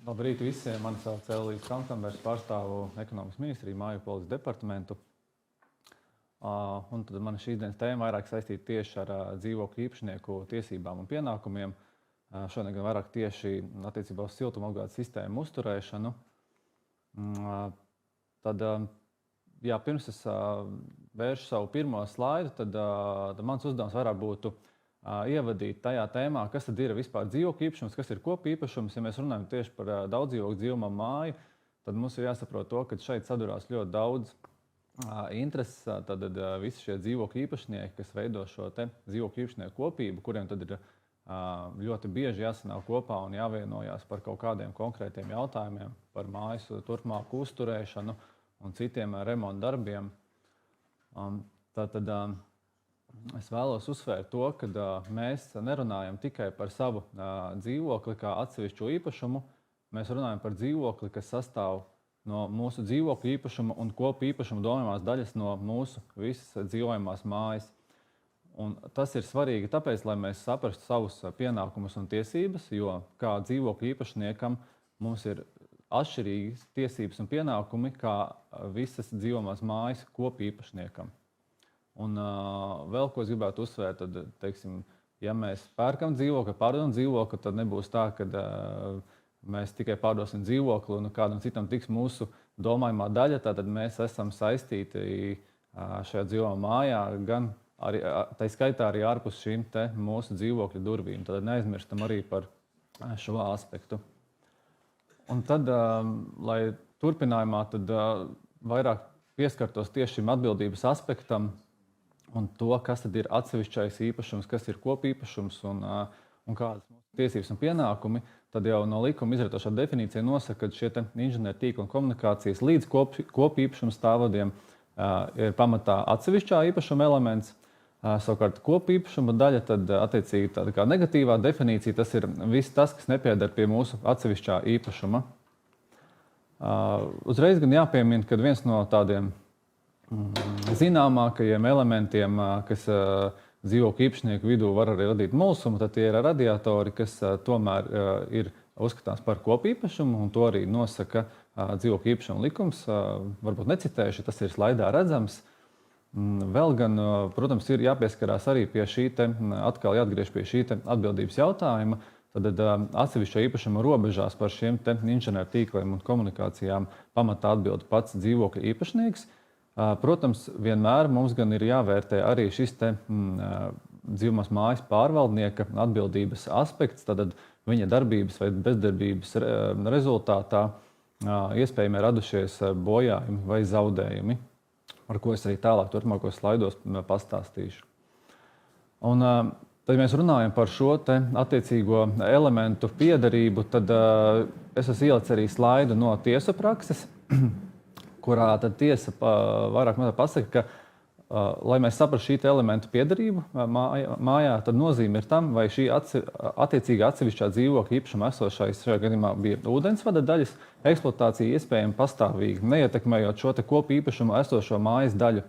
Labrīt visiem! Mani sauc Elīds Kantenbergs, pārstāvu ekonomikas ministriju, māju politikas departamentu. Un tad mana šīs dienas tēma vairāk saistīta tieši ar dzīvokļu īpašnieku tiesībām un pienākumiem. Šodien gan vairāk tieši attiecībā uz siltumapgādes sistēmu uzturēšanu. Tad, pirms es vēršu savu pirmo slaidu, tad mans uzdevums vairāk būtu ievadīt tajā tēmā, kas tad ir vispār dzīvokļu īpašums, kas ir kopīpašums. Ja mēs runājam tieši par daudzdzīvokļu dzīvumam māju, tad mums ir jāsaprot to, ka šeit sadurās ļoti daudz intereses. Tad visi šie dzīvokļu īpašnieki, kas veido šo te dzīvokļu īpašnieku kopību, kuriem tad ir ļoti bieži jāsanāk kopā un jāvienojās par kaut kādiem konkrētiem jautājumiem, par mājas turpmāku uzturēšanu un citiem remonta darbiem. Es vēlos uzsvērt to, ka mēs nerunājam tikai par savu dzīvokli kā atsevišķo īpašumu. Mēs runājam par dzīvokli, kas sastāv no mūsu dzīvokļu īpašuma un kopu īpašuma domājamās daļas no mūsu visas dzīvojamās mājas. Un tas ir svarīgi tāpēc, lai mēs saprastu savus pienākumus un tiesības, jo kā dzīvokļu īpašniekam mums ir atšķirīgas tiesības un pienākumi kā visas dzīvojamās mājas kopu īpašniekam. Un vēl, ko es gribētu uzsvērt, tad, teiksim, ja mēs pērkam dzīvokli, pārdodam dzīvokli, tad nebūs tā, ka mēs tikai pārdosim dzīvokli un kādam citam tiks mūsu domājumā daļa. Tātad mēs esam saistīti šajā dzīvojamā mājā, gan arī, tā skaitā arī ārpus šīm te mūsu dzīvokļu durvīm. Tad neaizmirstam arī par šo aspektu. Un tad, lai turpinājumā, tad vairāk pieskartos tieši šim atbildības aspektam, un to, kas tad ir atsevišķais īpašums, kas ir kopīpašums un kādas mūsu tiesības un pienākumi, tad jau no likuma izrietošā definīcija nosaka, ka šie inženiertīkla un komunikācijas līdz kopīpašuma stāvvadiem ir pamatā atsevišķā īpašuma elements. Savukārt kopīpašuma daļa, tad attiecīgi tāda kā negatīvā definīcija, tas ir viss tas, kas nepieder pie mūsu atsevišķā īpašuma. Uzreiz gan jāpiemina, ka viens no tādiem zināmākajiem elementiem, kas dzīvokļu īpašnieku vidū var arī radīt mulsumu, tad tie ir radiatori, kas tomēr ir uzskatāms par kopīpašumu, un to arī nosaka dzīvokļu īpašuma likums. Varbūt necitējuši, tas ir slaidā redzams. Vēl gan, protams, ir jāpieskarās arī pie šī te, atkal jāatgriež pie šī te atbildības jautājuma. Tad atsevišķo īpašuma robežās par šiem te inženiertīkliem un komunikācijām pamatā atbild pats dzīvokļu īpašnieks. Protams, vienmēr mums gan ir jāvērtē arī šis te dzīvojamās mājas pārvaldnieka atbildības aspekts, tad viņa darbības vai bezdarbības rezultātā iespējami radušies bojājumi vai zaudējumi, par ko es arī tālāk turpmākos slaidos pastāstīšu. Un, tad, ja mēs runājam par šo te attiecīgo elementu piederību, tad es esmu ielicis arī slaidu no tiesu prakses, kurā tad tiesa vairāk pasaka, ka, lai mēs saprastu šī elementu piederību mājā, tad nozīme ir tam, vai šī attiecīgā atsevišķā dzīvokļa īpašuma esošais, šajā gadījumā bija ūdensvada daļas, eksploatācija iespējami pastāvīgi, neietekmējot šo te kopu īpašumu esošo mājas daļu.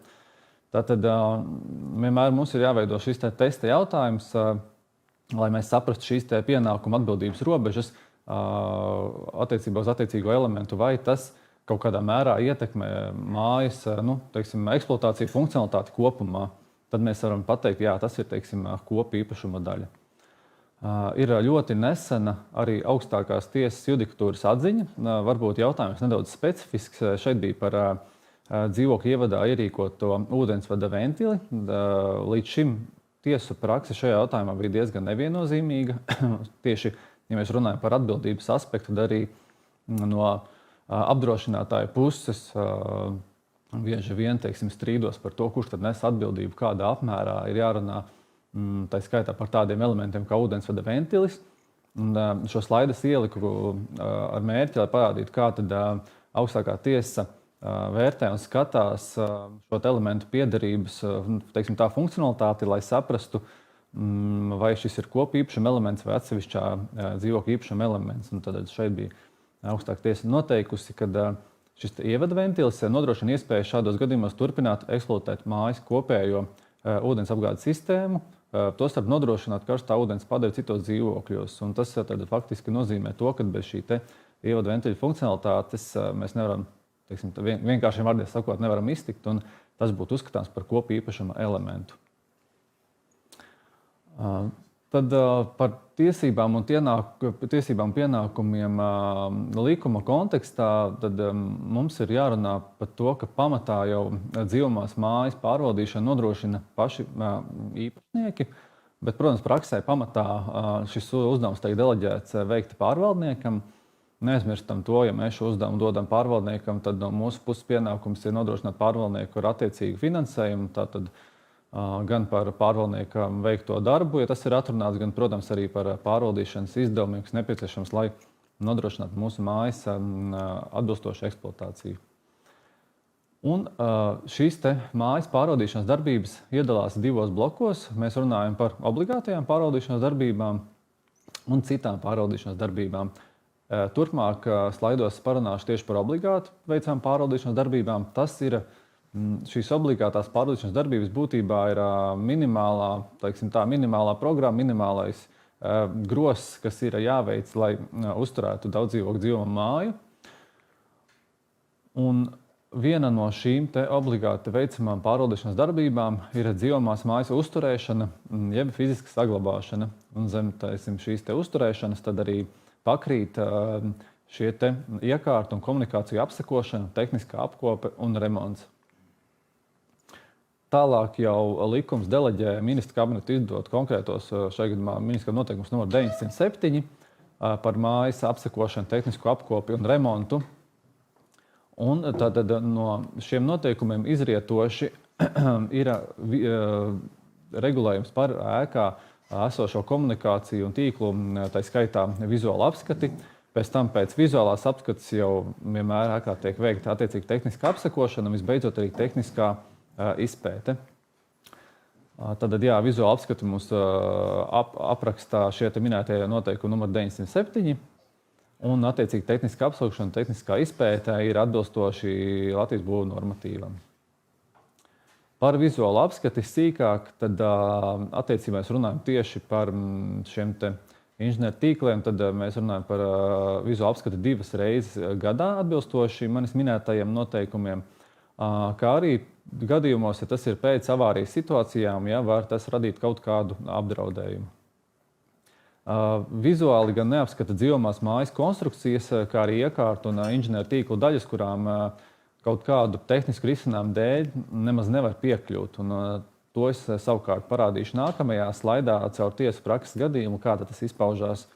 Tātad vienmēr mums ir jāveido šis te testa jautājums, lai mēs saprastu šīs te pienākuma atbildības robežas attiecībā uz attiecīgo elementu, vai tas kaut kādā mērā ietekmē mājas eksploatāciju funkcionalitāti kopumā. Tad mēs varam pateikt, jā, tas ir, kopu īpašuma daļa. Ir ļoti nesena arī augstākās tiesas judikatūras atziņa. Varbūt jautājums nedaudz specifisks. Šeit bija par dzīvokļu ievadā ierīkoto ūdensvada ventili. Līdz šim tiesu prakse šajā jautājumā bija diezgan neviennozīmīga. Tieši, ja mēs runājam par atbildības aspektu, tad arī no apdrošinātāju puses bieži vien, strīdos par to, kurš tad nes atbildību, kādā apmērā ir jārunā, tā skaitā par tādiem elementiem kā ūdensvada ventilis. Un šo slaidas ieliku ar mērķi, lai parādītu, kā tad augstākā tiesa vērtē un skatās šo elementu piederības, tā funkcionalitāti, lai saprastu, vai šis ir kopu īpašuma elements vai atsevišķā dzīvokļa īpašuma elements. Un tad šeit bija augstākā tiesa noteikusi, ka šis ievada ventilis nodrošina iespēju šādos gadījumos turpināt eksploatēt mājas kopējo ūdens apgādes sistēmu, tostarp nodrošināt karstā ūdens padevi citos dzīvokļos. Un tas tad faktiski nozīmē to, ka bez šī te ievadu ventiļu funkcionalitātes mēs nevaram, teiksim, vienkāršiem vārdiem sakot, nevaram iztikt, un tas būtu uzskatāms par kopīpašuma elementu. Tad par tiesībām un pienākumiem likuma kontekstā tad mums ir jārunā par to, ka pamatā jau dzīvamās mājas pārvaldīšanu nodrošina paši īpašnieki, bet, protams, praksē pamatā šis uzdevums tiek deleģēts veikt pārvaldniekam. Neaizmirstam to, ja mēs šo uzdevumu dodam pārvaldniekam, tad no mūsu puses pienākums ir nodrošināt pārvaldnieku ar attiecīgu finansējumu, tātad gan par pārvaldnieka veikto darbu, ja tas ir atrunāts, gan, protams, arī par pārvaldīšanas izdevumiem, kas nepieciešams, lai nodrošinātu mūsu mājas atbilstošu eksploatāciju. Un šīs te mājas pārvaldīšanas darbības iedalās divos blokos. Mēs runājam par obligātajām pārvaldīšanas darbībām un citām pārvaldīšanas darbībām. Turpmāk slaidos parunāšu tieši par obligātu veicām pārvaldīšanas darbībām. Tas ir šīs obligātās pārvaldīšanas darbības būtībā ir minimālā programma, minimālais gross, kas ir jāveic, lai uzturētu daudzdzīvokļu dzīvamo māju. Un viena no šīm te obligāti veicamām pārvaldīšanas darbībām ir dzīvamās mājas uzturēšana, jeb fiziska saglabāšana. Un zem šīs te uzturēšanas tad arī pakrīt šie te iekārtu un komunikāciju apsekošana, tehniskā apkope un remonts. Tālāk jau likums deleģē ministra kabinetu izdot konkrētos, šajā gadījumā ministra noteikums numur 907 par mājas apsekošanu, tehnisko apkopi un remontu. Un tātad no šiem noteikumiem izrietoši ir regulējums par ēkā esošo komunikāciju un tīklu, tā skaitā vizuālu apskati. Pēc tam pēc vizuālās apskates jau vienmēr ēkā tiek veikta attiecīgi tehniska apsekošana un visbeidzot arī tehniskā izpēte. Tad, vizuāla apskati mums aprakstā šie minētie noteikumi numur 907, un attiecīgi tehniskā apsaukšana, tehniskā izpēte ir atbilstoši Latvijas būvu normatīvam. Par vizuālu apskati sīkāk, tad attiecībā mēs runājam tieši par šiem te inženieru tīkliem, tad mēs runājam par vizuālu apskati 2 reizes gadā atbilstoši manis minētajiem noteikumiem, kā arī gadījumos, ja tas ir pēc avārijas situācijām, var tas radīt kaut kādu apdraudējumu. Vizuāli gan neapskata dzīvamās mājas konstrukcijas, kā arī iekārtu un inženieru tīklu daļas, kurām kaut kādu tehnisku risinājumu dēļ nemaz nevar piekļūt. Un to es savukārt parādīšu nākamajā slaidā caur tiesu prakses gadījumu, kā tas izpaužās.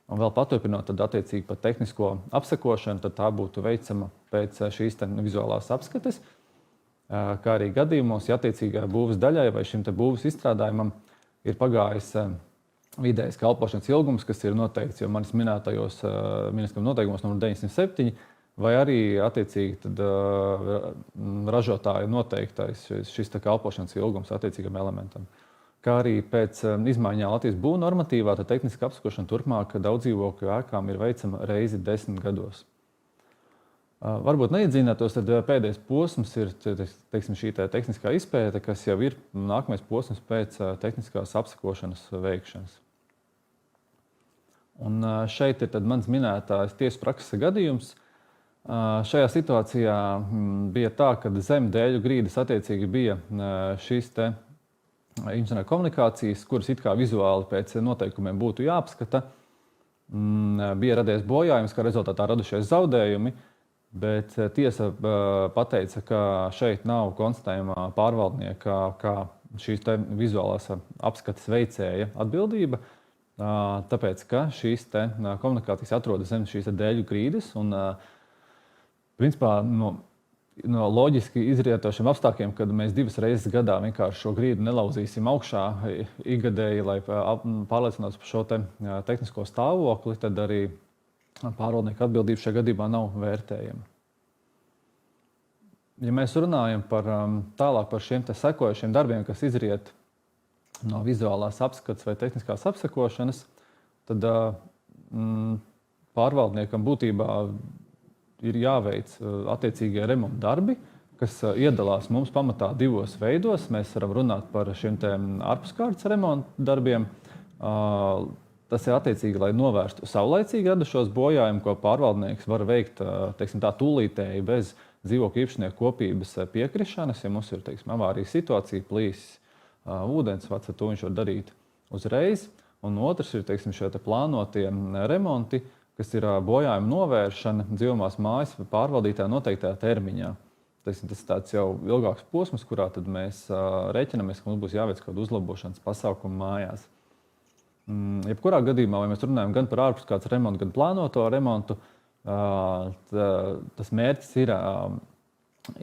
Un vēl paturpinot, tad attiecīgi par tehnisko apsekošanu, tad tā būtu veicama pēc šīs vizuālās apskates, kā arī gadījumos, ja attiecīgā būves daļai vai šim te būves izstrādājumam ir pagājis vidējais kalpošanas ilgums, kas ir noteikts jau manis minētajos ministra noteikumos numur 907, vai arī attiecīgi tad ražotāja noteiktais šis te kalpošanas ilgums attiecīgam elementam. Kā arī pēc izmaiņām Latvijas būvu normatīvā, tad tehniska apsekošana turpmāk daudzdzīvokļu ēkām ir veicama reizi 10 gados. Varbūt neiedzinātos, tad pēdējais posms ir šī tehniskā izpēte, kas jau ir nākamais posms pēc tehniskās apsekošanas veikšanas. Un šeit ir tad mans minētājs tiesu prakses gadījums. Šajā situācijā bija tā, ka zem dēļu grīdas attiecīgi bija šīs te inženieru komunikācijas, kuras it kā vizuāli pēc noteikumiem būtu jāapskata. Bija radies bojājums, kā rezultātā radušies zaudējumi, bet tiesa pateica, ka šeit nav konstatējama pārvaldnieka kā šīs te vizuālās apskates veicēja atbildība, tāpēc, ka šīs te komunikācijas atrodas zem šīs te dēļu grīdas un principā no loģiski izrietošiem apstākļiem, kad mēs 2 reizes gadā vienkārši šo grīdu nelauzīsim augšā ikgadēji, lai pārliecinātos par šo te tehnisko stāvokli, tad arī pārvaldnieka atbildība šajā gadījumā nav vērtējama. Ja mēs runājam tālāk par šiem te sekojušiem darbiem, kas izriet no vizuālās apskates vai tehniskās apsekošanas, tad pārvaldniekam būtībā ir jāveic attiecīgie remonta darbi, kas iedalās mums pamatā 2 veidos. Mēs varam runāt par šiem te ārpuskārtas remonta darbiem, Tas ir attiecīgi, lai novērstu saulaicīgi radušos bojājumus, ko pārvaldnieks var veikt tūlītēji bez dzīvokļu īpašnieku kopības piekrišanas. Ja mums ir avārijas situācija, plīsis ūdensvads, tad to viņš var darīt uzreiz. Un otrs ir šie plānotie remonti, kas ir bojājuma novēršana dzīvojamās mājas pārvaldītāja noteiktajā termiņā. Tas ir tāds jau ilgāks posms, kurā tad mēs rēķinamies, ka mums būs jāveic kādu uzlabošanas pasākumu mājās. Jebkurā gadījumā, vai mēs runājam gan par ārpuskārtas remontu, gan plānoto remontu, tas mērķis ir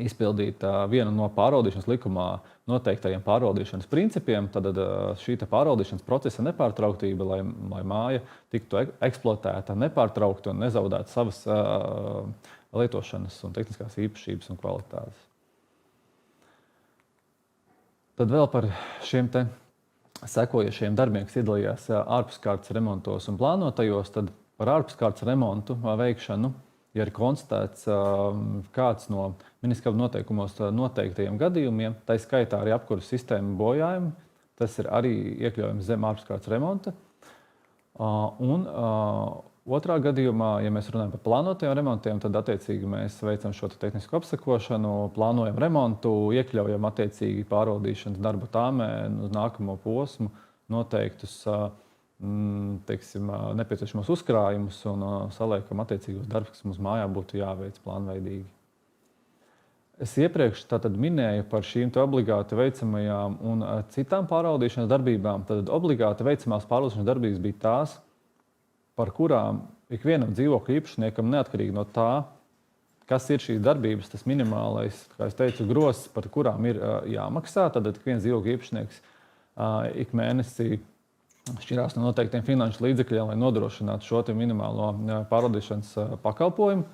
izpildīt vienu no pārvaldīšanas likumā noteiktajiem pārvaldīšanas principiem. Tad šī pārvaldīšanas procesa nepārtrauktība, lai māja tiktu eksploatēta nepārtraukti un nezaudētu savas lietošanas un tehniskās īpašības un kvalitātes. Tad vēl par šiem sekojošiem darbiem, kas iedalījās ārpuskārtas remontos un plānotajos, tad par ārpuskārtas remontu veikšanu, ja ir konstatēts kāds no ministrijas noteikumos noteiktajiem gadījumiem, tā skaitā arī apkuras sistēmu bojājumi, tas ir arī iekļaujams zem ārpuskārtas remonta. Un otrā gadījumā, ja mēs runājam par plānotajiem remontiem, tad attiecīgi mēs veicam šo tehnisko apsekošanu, plānojam remontu, iekļaujam attiecīgi pārvaldīšanas darbu tāmē uz nākamo posmu noteiktus nepieciešamos uzkrājumus un saliekam attiecīgos darbus, kas mums mājā būtu jāveic plānveidīgi. Es iepriekš minēju par šīm obligāti veicamajām un citām pārvaldīšanas darbībām. Tad obligāti veicamās pārvaldīšanas darbības bija tās, par kurām ikvienam dzīvokļu īpašniekam, neatkarīgi no tā, kas ir šīs darbības, tas minimālais, kā es teicu, grozs, par kurām ir jāmaksā. Tad ik viens dzīvokļu īpašnieks ik mēnesī šķirās no noteiktiem finanšu līdzekļiem, lai nodrošinātu šo minimālo pārvaldīšanas pakalpojumu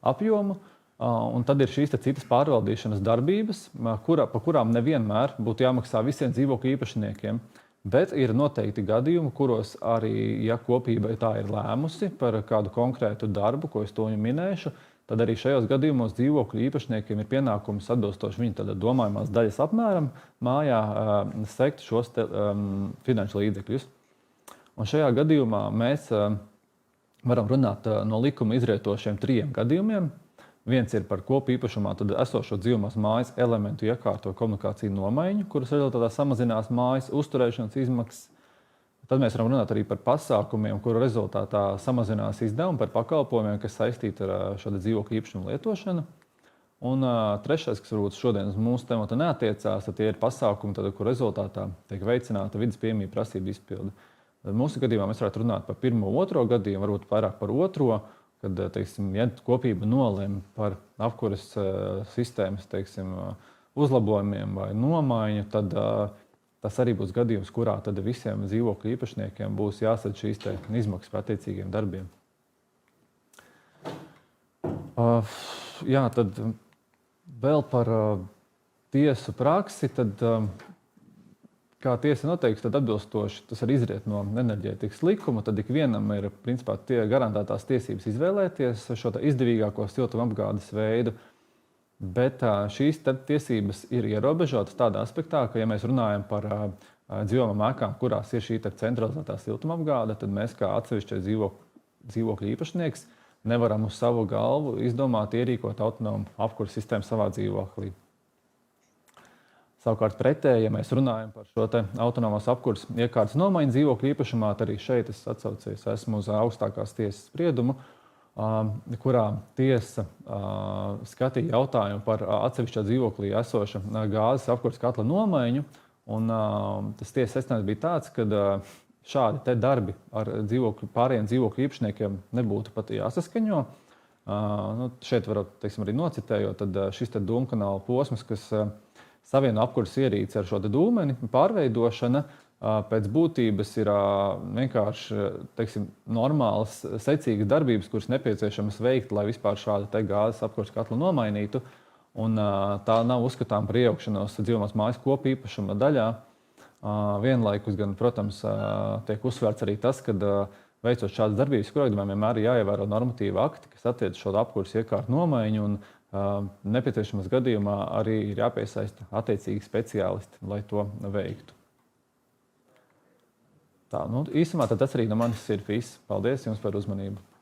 apjomu. Un tad ir šīs citas pārvaldīšanas darbības, pa kurām nevienmēr būtu jāmaksā visiem dzīvokļu īpašniekiem. Bet ir noteikti gadījumi, kuros arī, ja kopībai tā ir lēmusi par kādu konkrētu darbu, ko es to minēšu, tad arī šajos gadījumos dzīvokļu īpašniekiem ir pienākums atbilstoši viņu domājumās daļas apmēram mājā sekt šos finanšu līdzekļus. Un šajā gadījumā mēs varam runāt no likuma izrietošiem 3 gadījumiem. Viens ir par kopu īpašumā esošo dzīvojamās mājas elementu iekārto komunikāciju nomaiņu, kuras rezultātā samazinās mājas uzturēšanas izmaksas. Tad mēs varam runāt arī par pasākumiem, kuru rezultātā samazinās izdevumi par pakalpojumiem, kas saistīti ar šo dzīvokļu īpašumu lietošanu. Un trešais, kas varbūt šodien uz mūsu temata neatiecās, tad tie ir pasākumi, kur rezultātā tiek veicināta vides piemību prasību izpilde. Mūsu gadījumā mēs varētu runāt par pirmo, otro gadījumu, varbūt vairāk par otro, kad ja kopība nolem par apkuras sistēmas uzlabojumiem vai nomaiņu, tad tas arī būs gadījums, kurā tad visiem dzīvokļu īpašniekiem būs jāsadz šīs izmaksas par attiecīgiem darbiem. Jā, tad vēl par tiesu praksi, tad kā tiesa noteiks, tad atbilstoši tas arī izriet no enerģētikas likuma, tad ikvienam ir principā garantētās tiesības izvēlēties šo izdevīgāko siltumapgādes veidu, bet šīs tiesības ir ierobežotas tādā aspektā, ka, ja mēs runājam par dzīvojamām ēkām, kurās ir šī centralizētā siltumapgāde, tad mēs kā atsevišķais dzīvokļu īpašnieks nevaram uz savu galvu izdomāt ierīkot autonomu apkuras sistēmu savā dzīvoklī. Savukārt pretēji, ja mēs runājam par šo autonomās apkuras iekārtas nomaiņu dzīvokļu īpašumā, tad arī šeit es atsaucies esmu uz augstākās tiesas spriedumu, kurā tiesa skatīja jautājumu par atsevišķā dzīvoklī esoša gāzes apkuras katla nomaiņu. Un tas tiesas secinājums bija tāds, ka šādi darbi ar pārējiem dzīvokļu īpašniekiem nebūtu pat jāsaskaņo. Šeit var, arī nocitējot, tad šis dūmkanāla posms, kas savieno apkuras ierīci ar šo dūmeni, pārveidošana pēc būtības ir vienkārši normālas, secīgas darbības, kuras nepieciešamas veikt, lai vispār šādu gāzes apkuras katlu nomainītu. Un tā nav uzskatām par iejaukšanos dzīvojamās mājas kopu īpašuma daļā. Vienlaikus gan, protams, tiek uzsvērts arī tas, ka veicot šādas darbības, kurā vienmēr ir jāievēro normatīva akti, kas attiec šo apkuras iekārtu nomaiņu, un nepieciešamas gadījumā arī ir jāpiesaista attiecīgi speciālisti, lai to veiktu. Tā, nu, īsumā tas arī no manis ir viss. Paldies jums par uzmanību!